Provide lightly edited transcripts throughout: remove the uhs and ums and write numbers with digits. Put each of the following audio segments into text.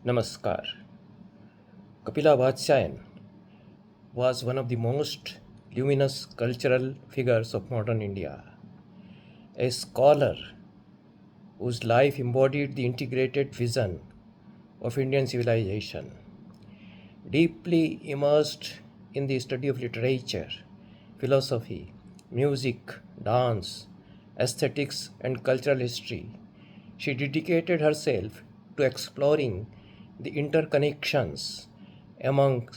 Namaskar. Kapila Vatsyayan was one of the most luminous cultural figures of modern India, a scholar whose life embodied the integrated vision of Indian civilization. Deeply immersed in the study of literature, philosophy, music, dance, aesthetics, and cultural history, she dedicated herself to exploring the interconnections among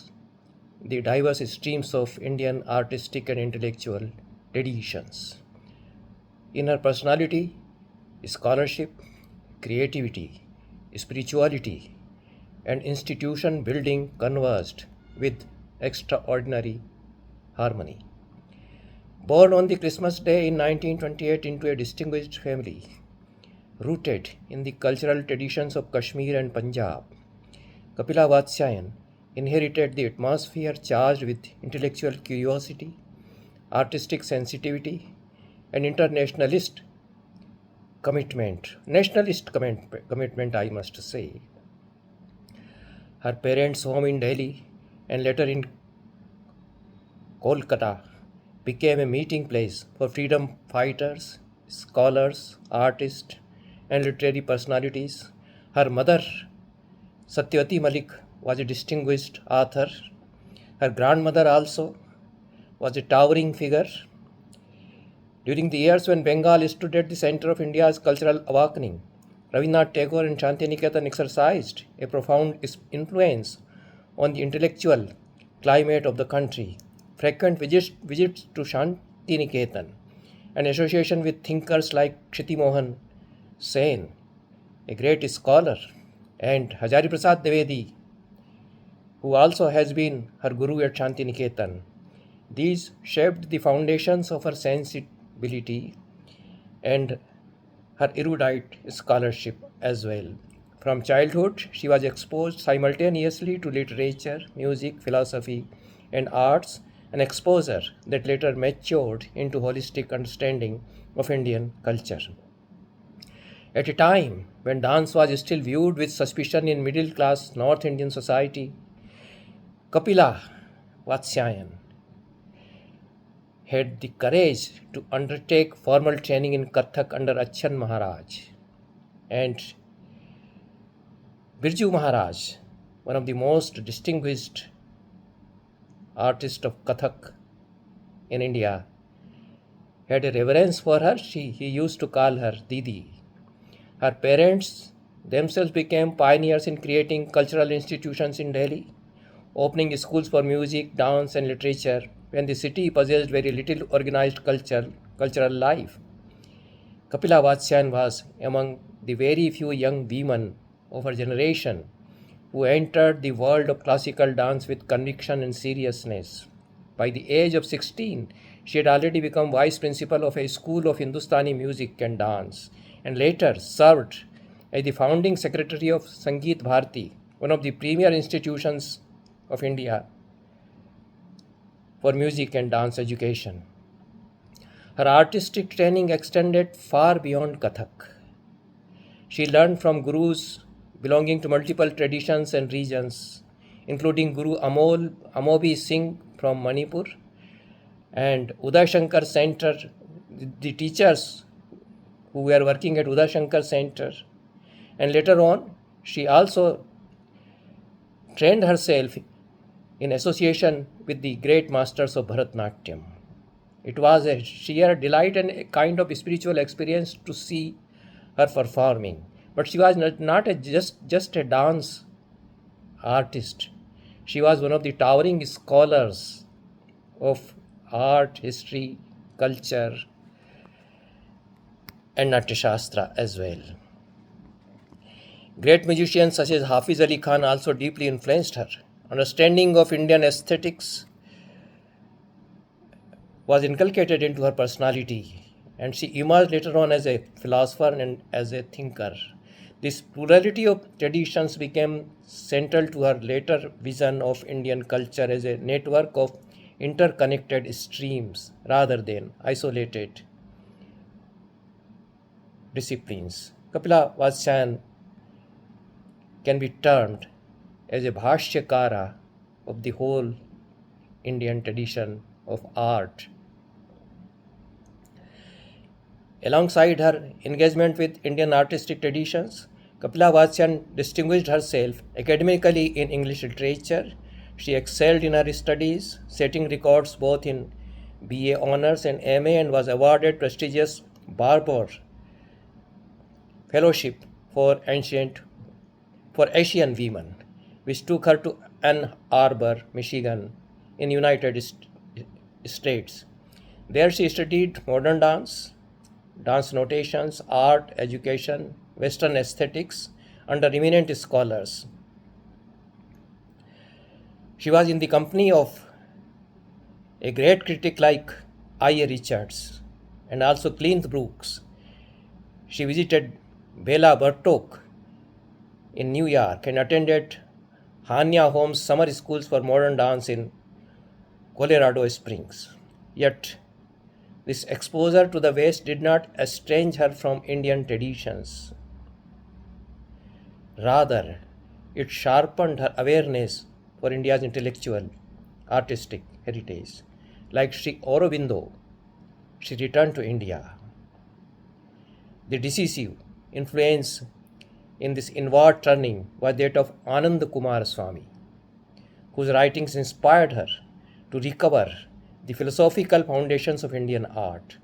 the diverse streams of Indian artistic and intellectual traditions. In her personality, scholarship, creativity, spirituality, and institution building conversed with extraordinary harmony. Born on the Christmas Day in 1928 into a distinguished family, rooted in the cultural traditions of Kashmir and Punjab, Kapila Vatsyayan inherited the atmosphere charged with intellectual curiosity, artistic sensitivity, and nationalist commitment, I must say. Her parents' home in Delhi and later in Kolkata became a meeting place for freedom fighters, scholars, artists, and literary personalities. Her mother, Satyavati Malik, was a distinguished author. Her grandmother also was a towering figure. During the years when Bengal stood at the center of India's cultural awakening, Rabindranath Tagore and Shantiniketan exercised a profound influence on the intellectual climate of the country. Frequent visits to Shantiniketan and association with thinkers like Kshiti Mohan Sen, a great scholar, and Hajari Prasad Dwivedi, who also has been her guru at Shantiniketan. These shaped the foundations of her sensibility and her erudite scholarship as well. From childhood, she was exposed simultaneously to literature, music, philosophy, and arts, an exposure that later matured into holistic understanding of Indian culture. At a time when dance was still viewed with suspicion in middle class North Indian society, Kapila Vatsyayan had the courage to undertake formal training in Kathak under Achan Maharaj and Birju Maharaj, one of the most distinguished artists of Kathak in India, had a reverence for her. He used to call her Didi. Her parents themselves became pioneers in creating cultural institutions in Delhi, opening schools for music, dance, and literature when the city possessed very little organized cultural life. Kapila Vatsyayan was among the very few young women of her generation who entered the world of classical dance with conviction and seriousness. By the age of 16, she had already become vice principal of a school of Hindustani music and dance, and later served as the founding secretary of Sangeet Bharati, one of the premier institutions of India for music and dance education. Her artistic training extended far beyond Kathak. She learned from gurus belonging to multiple traditions and regions, including Guru Amobi Singh from Manipur and Uday Shankar Center, the teachers who were working at Uday Shankar Center. And later on, she also trained herself in association with the great masters of Bharatanatyam. It was a sheer delight and a kind of spiritual experience to see her performing. But she was not just a dance artist. She was one of the towering scholars of art, history, culture, and Natya Shastra as well. Great musicians such as Hafiz Ali Khan also deeply influenced her. Understanding of Indian aesthetics was inculcated into her personality, and she emerged later on as a philosopher and as a thinker. This plurality of traditions became central to her later vision of Indian culture as a network of interconnected streams rather than isolated disciplines. Kapila Vatsyayan can be termed as a bhashyakara of the whole Indian tradition of art. Alongside her engagement with Indian artistic traditions, Kapila Vatsyayan distinguished herself academically in English literature. She excelled in her studies, setting records both in BA Honours and MA, and was awarded prestigious Barbour Fellowship for Asian Women, which took her to Ann Arbor, Michigan, in United States. There she studied modern dance, dance notations, art, education, Western aesthetics under eminent scholars. She was in the company of a great critic like I.A. Richards and also Clint Brooks. She visited Bela Bartok in New York and attended Hanya Holmes summer schools for modern dance in Colorado Springs. Yet, this exposure to the West did not estrange her from Indian traditions. Rather, it sharpened her awareness for India's intellectual, artistic heritage. Like Sri Aurobindo, she returned to India. The decisive influence in this inward turning was that of Anand Kumar Swami, whose writings inspired her to recover the philosophical foundations of Indian art.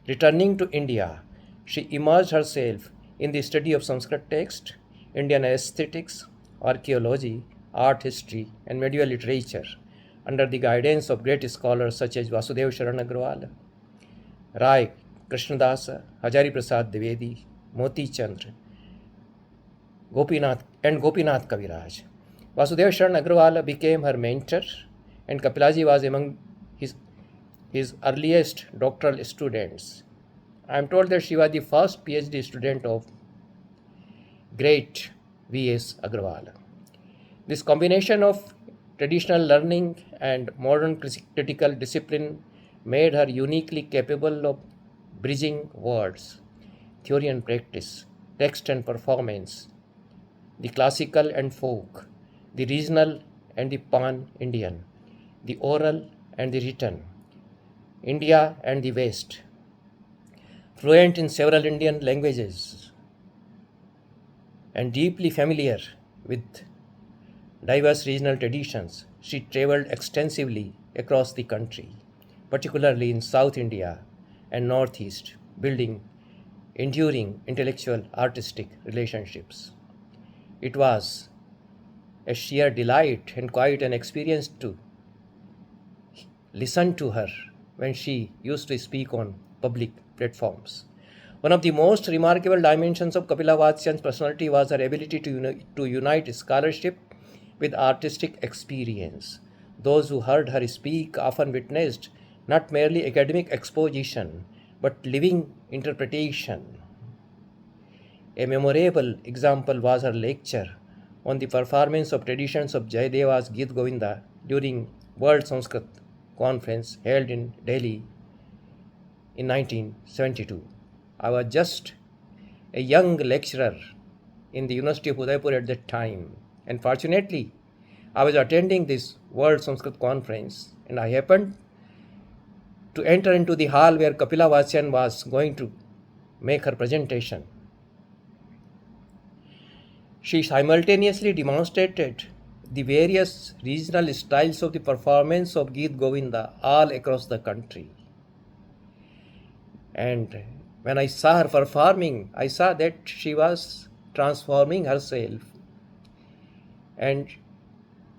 Returning to India, she immersed herself in the study of Sanskrit text, Indian aesthetics, archaeology, art history, and medieval literature under the guidance of great scholars such as Vasudev Sharan Agrawal, Rai Krishnadasa, Hajari Prasad Dwivedi, Moti Chandra, Gopinath Kaviraj. Vasudev Sharan Agrawal became her mentor, and Kapilaji was among his earliest doctoral students. I am told that she was the first PhD student of great V.S. Agrawal. This combination of traditional learning and modern critical discipline made her uniquely capable of bridging words, theory and practice, text and performance, the classical and folk, the regional and the pan-Indian, the oral and the written, India and the West. Fluent in several Indian languages and deeply familiar with diverse regional traditions, she traveled extensively across the country, particularly in South India and Northeast, building enduring intellectual artistic relationships. It was a sheer delight and quite an experience to listen to her when she used to speak on public platforms. One of the most remarkable dimensions of Kapila Vatsyayan's personality was her ability to unite scholarship with artistic experience. Those who heard her speak often witnessed not merely academic exposition, but living interpretation. A memorable example was her lecture on the performance of traditions of Jayadeva's Git Govinda during World Sanskrit Conference held in Delhi in 1972. I was just a young lecturer in the University of Udaipur at that time, and fortunately, I was attending this World Sanskrit Conference, and I happened to enter into the hall where Kapila Vatsyayan was going to make her presentation. She simultaneously demonstrated the various regional styles of the performance of Git Govinda all across the country. And when I saw her performing, I saw that she was transforming herself and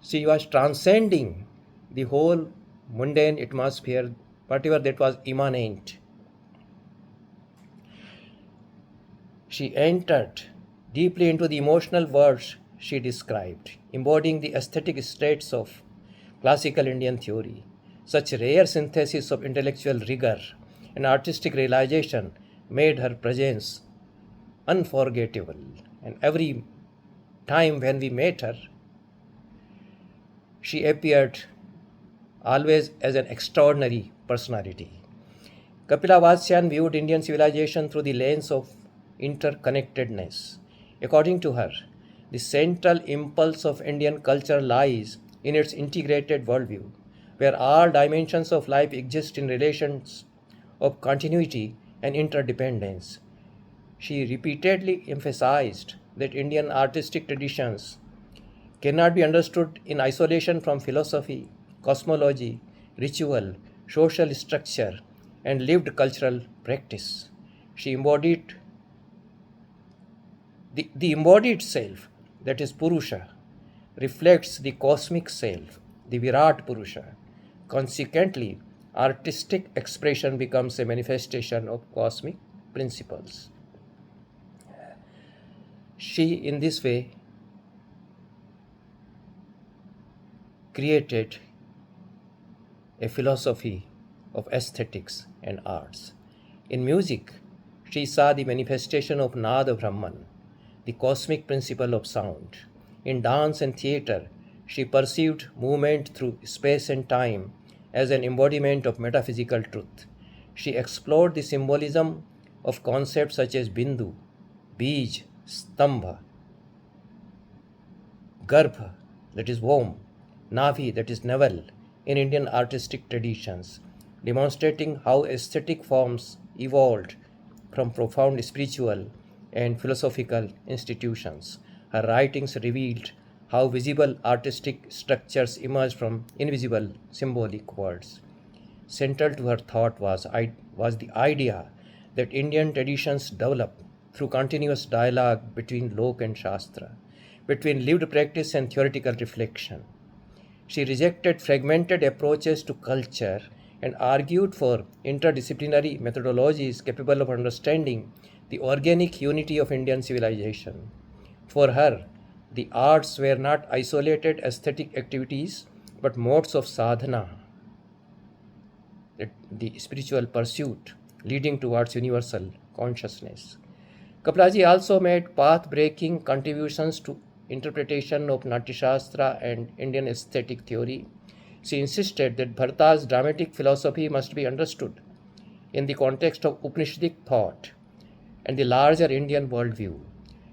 she was transcending the whole mundane atmosphere, whatever that was immanent. She entered deeply into the emotional worlds she described, embodying the aesthetic states of classical Indian theory. Such rare synthesis of intellectual rigor and artistic realization made her presence unforgettable. And every time when we met her, she appeared always as an extraordinary personality. Kapila Vatsyayan viewed Indian civilization through the lens of interconnectedness. According to her, The central impulse of Indian culture lies in its integrated worldview, where all dimensions of life exist in relations of continuity and interdependence. She repeatedly emphasized that Indian artistic traditions cannot be understood in isolation from philosophy, cosmology, ritual, social structure, and lived cultural practice. She embodied the embodied self, that is Purusha, reflects the cosmic self, the Virat Purusha. Consequently, artistic expression becomes a manifestation of cosmic principles. She, in this way, created a philosophy of aesthetics and arts. In music, she saw the manifestation of Nada Brahman, the cosmic principle of sound. In dance and theatre, she perceived movement through space and time as an embodiment of metaphysical truth. She explored the symbolism of concepts such as Bindu, Bij, Stambha, Garbha, that is womb, Navi, that is navel, in Indian artistic traditions, demonstrating how aesthetic forms evolved from profound spiritual and philosophical institutions. Her writings revealed how visible artistic structures emerge from invisible symbolic worlds. Central to her thought was the idea that Indian traditions develop through continuous dialogue between Lok and Shastra, between lived practice and theoretical reflection. She rejected fragmented approaches to culture and argued for interdisciplinary methodologies capable of understanding the organic unity of Indian civilization. For her, the arts were not isolated aesthetic activities but modes of sadhana, the spiritual pursuit leading towards universal consciousness. Kaplaji also made path-breaking contributions to interpretation of Natyashastra and Indian aesthetic theory. She insisted that Bharata's dramatic philosophy must be understood in the context of Upanishadic thought and the larger Indian worldview.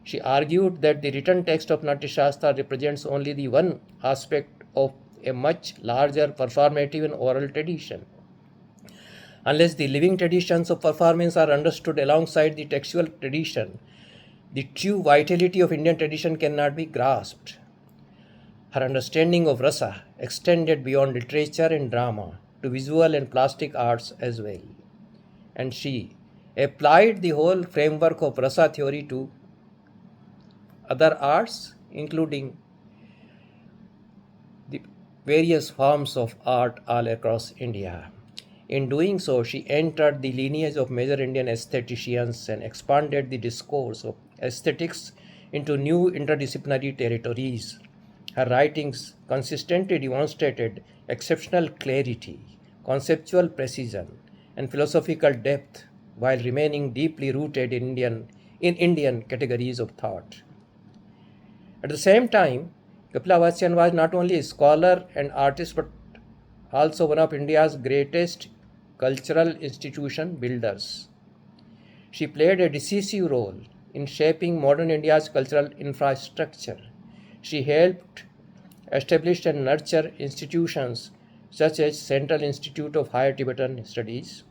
She argued that the written text of Natyashastra represents only the one aspect of a much larger performative and oral tradition. Unless the living traditions of performance are understood alongside the textual tradition, the true vitality of Indian tradition cannot be grasped. Her understanding of rasa extended beyond literature and drama to visual and plastic arts as well. And she applied the whole framework of rasa theory to other arts, including the various forms of art all across India. In doing so, she entered the lineage of major Indian aestheticians and expanded the discourse of aesthetics into new interdisciplinary territories. Her writings consistently demonstrated exceptional clarity, conceptual precision, and philosophical depth while remaining deeply rooted in Indian categories of thought. At the same time, Kapila Vatsyayan was not only a scholar and artist but also one of India's greatest cultural institution builders. She played a decisive role in shaping modern India's cultural infrastructure. She helped establish and nurture institutions such as Central Institute of Higher Tibetan Studies,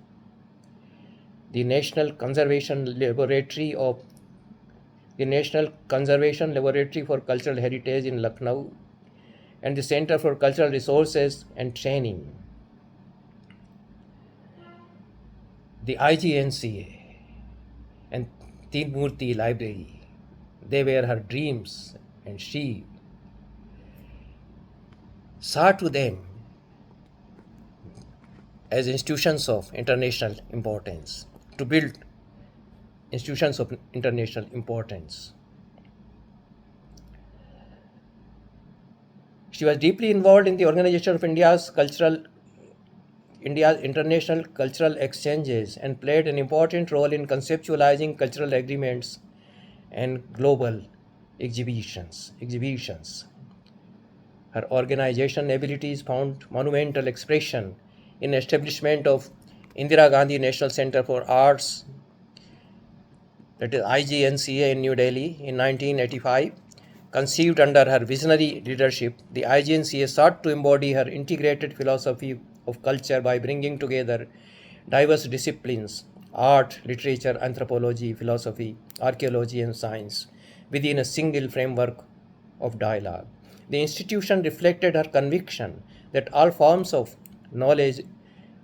the National Conservation Laboratory for Cultural Heritage in Lucknow, and the Center for Cultural Resources and Training, the IGNCA, and Teen Murti Library. They were her dreams, and she saw to them as institutions of international importance, to build institutions of international importance. She was deeply involved in the organization of India's international cultural exchanges and played an important role in conceptualizing cultural agreements and global exhibitions. Her organization abilities found monumental expression in establishment of Indira Gandhi National Center for Arts, that is IGNCA in New Delhi in 1985, Conceived under her visionary leadership, the IGNCA sought to embody her integrated philosophy of culture by bringing together diverse disciplines art, literature, anthropology, philosophy, archaeology, and science within a single framework of dialogue. The institution reflected her conviction that all forms of knowledge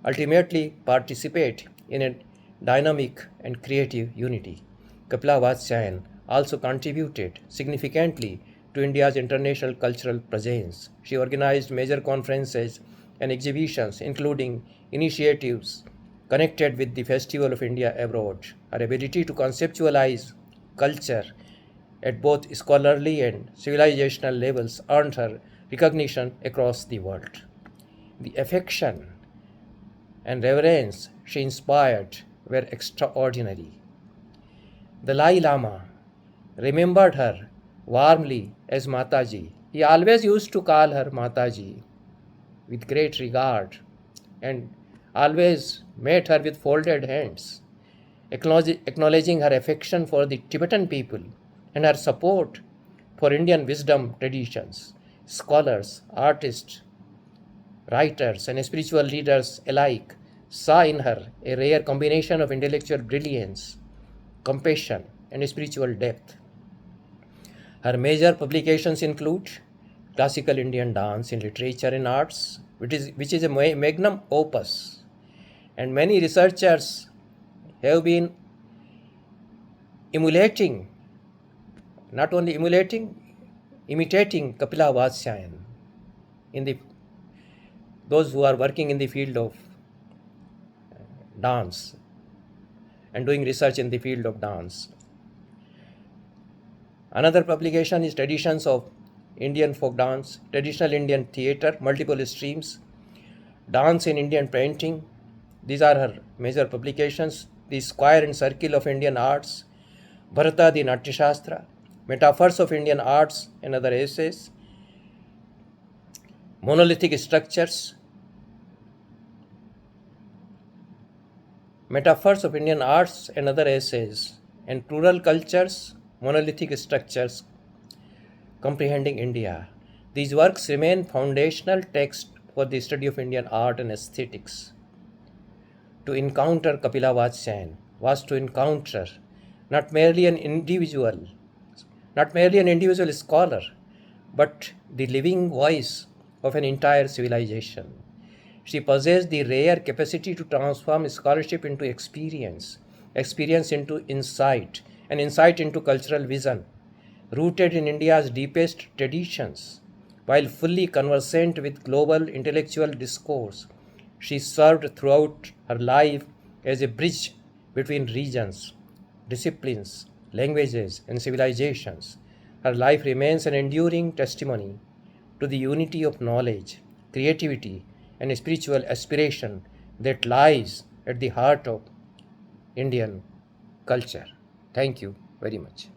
ultimately participate in a dynamic and creative unity. Kapila Vatsyayan also contributed significantly to India's international cultural presence. She organized major conferences and exhibitions, including initiatives connected with the Festival of India abroad. Her ability to conceptualize culture at both scholarly and civilizational levels earned her recognition across the world. The affection and reverence she inspired were extraordinary. The Dalai Lama remembered her warmly as Mataji. He always used to call her Mataji with great regard and always met her with folded hands, acknowledging her affection for the Tibetan people and her support for Indian wisdom traditions. Scholars, artists, writers, and spiritual leaders alike saw in her a rare combination of intellectual brilliance, compassion, and spiritual depth. Her major publications include Classical Indian Dance in Literature and Arts, which is a magnum opus, and many researchers have been emulating, not only emulating, imitating Kapila Vatsyayan in those who are working in the field of dance and doing research in the field of dance. Another publication is Traditions of Indian Folk Dance, Traditional Indian Theatre, Multiple Streams, Dance in Indian Painting. These are her major publications. The Square and Circle of Indian Arts, Bharata the Natya Shastra, Metaphors of Indian Arts and Other Essays, Monolithic Structures, Metaphors of Indian Arts and Other Essays, and Plural Cultures, Monolithic Structures, Comprehending India. These works remain foundational texts for the study of Indian art and aesthetics. To encounter Kapila Vatsyayan was to encounter not merely an individual scholar, but the living voice of an entire civilization. She possessed the rare capacity to transform scholarship into experience into insight, and insight into cultural vision, rooted in India's deepest traditions. While fully conversant with global intellectual discourse, she served throughout her life as a bridge between regions, disciplines, languages, and civilizations. Her life remains an enduring testimony to the unity of knowledge, creativity, and spiritual aspiration that lies at the heart of Indian culture. Thank you very much.